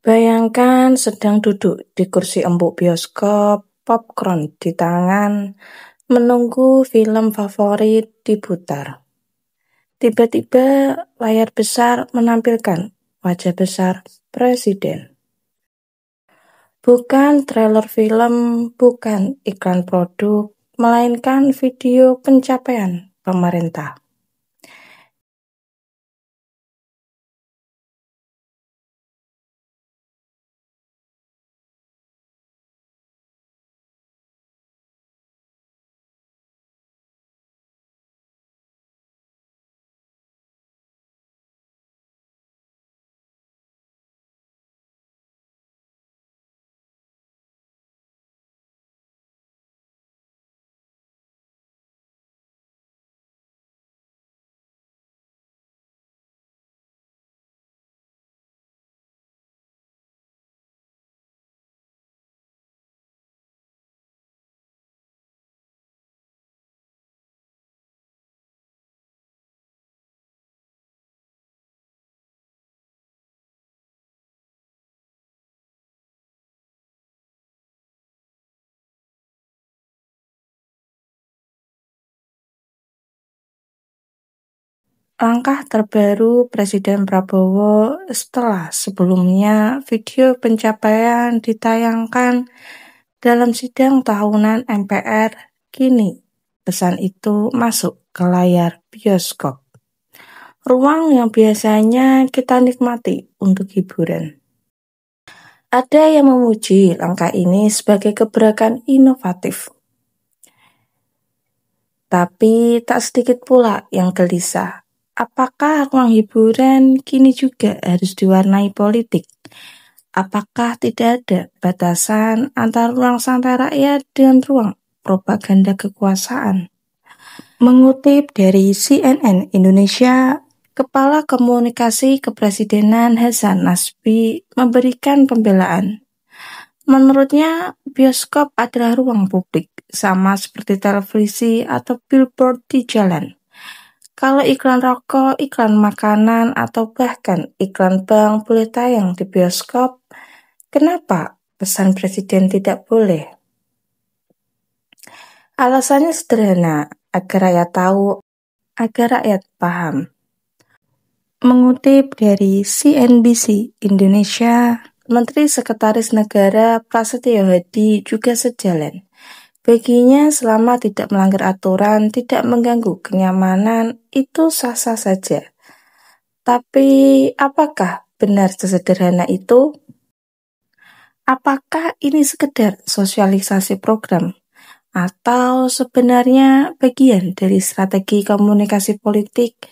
Bayangkan sedang duduk di kursi empuk bioskop, popcorn di tangan, menunggu film favorit diputar. Tiba-tiba layar besar menampilkan wajah besar presiden. Bukan trailer film, bukan iklan produk, melainkan video pencapaian pemerintah. Langkah terbaru Presiden Prabowo setelah sebelumnya video pencapaian ditayangkan dalam sidang tahunan MPR, kini pesan itu masuk ke layar bioskop. Ruang yang biasanya kita nikmati untuk hiburan. Ada yang memuji langkah ini sebagai gebrakan inovatif. Tapi tak sedikit pula yang gelisah. Apakah ruang hiburan kini juga harus diwarnai politik? Apakah tidak ada batasan antara ruang santai rakyat dengan ruang propaganda kekuasaan? Mengutip dari CNN Indonesia, Kepala Komunikasi Kepresidenan Hasan Nasbi memberikan pembelaan. Menurutnya, bioskop adalah ruang publik, sama seperti televisi atau billboard di jalan. Kalau iklan rokok, iklan makanan, atau bahkan iklan bank boleh tayang di bioskop, kenapa pesan presiden tidak boleh? Alasannya sederhana, agar rakyat tahu, agar rakyat paham. Mengutip dari CNBC Indonesia, Menteri Sekretaris Negara Prasetyo Hadi juga sejalan. Baginya selama tidak melanggar aturan, tidak mengganggu kenyamanan, itu sah-sah saja. Tapi apakah benar sesederhana itu? Apakah ini sekedar sosialisasi program? Atau sebenarnya bagian dari strategi komunikasi politik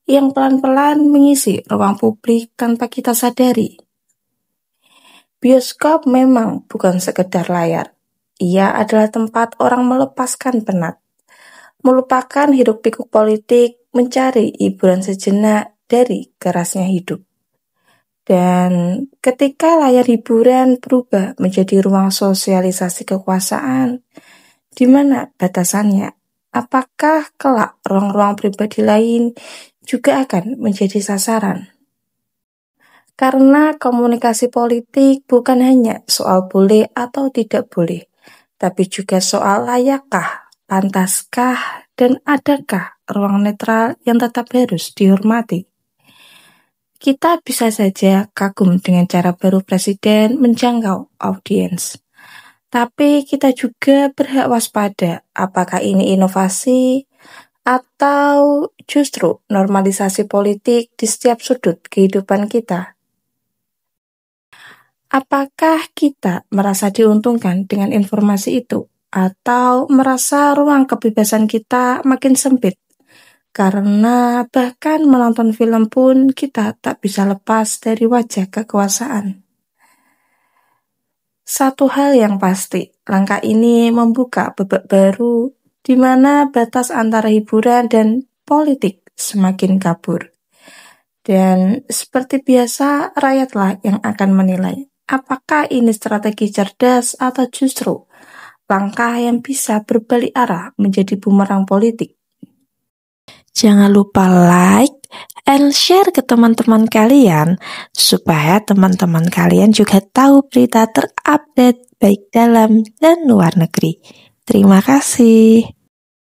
yang pelan-pelan mengisi ruang publik tanpa kita sadari? Bioskop memang bukan sekedar layar. Ia adalah tempat orang melepaskan penat, melupakan hiruk-pikuk politik, mencari hiburan sejenak dari kerasnya hidup. Dan ketika layar hiburan berubah menjadi ruang sosialisasi kekuasaan, di mana batasannya? Apakah kelak ruang-ruang pribadi lain juga akan menjadi sasaran? Karena komunikasi politik bukan hanya soal boleh atau tidak boleh, tapi juga soal layakkah, pantaskah, dan adakah ruang netral yang tetap harus dihormati. Kita bisa saja kagum dengan cara baru presiden menjangkau audiens. Tapi kita juga berhak waspada apakah ini inovasi atau justru normalisasi politik di setiap sudut kehidupan kita. Apakah kita merasa diuntungkan dengan informasi itu atau merasa ruang kebebasan kita makin sempit? Karena bahkan menonton film pun kita tak bisa lepas dari wajah kekuasaan. Satu hal yang pasti, langkah ini membuka babak baru di mana batas antara hiburan dan politik semakin kabur. Dan seperti biasa, rakyatlah yang akan menilai apakah ini strategi cerdas atau justru langkah yang bisa berbalik arah menjadi bumerang politik. Jangan lupa like, and share ke teman-teman kalian supaya teman-teman kalian juga tahu berita terupdate baik dalam dan luar negeri. Terima kasih.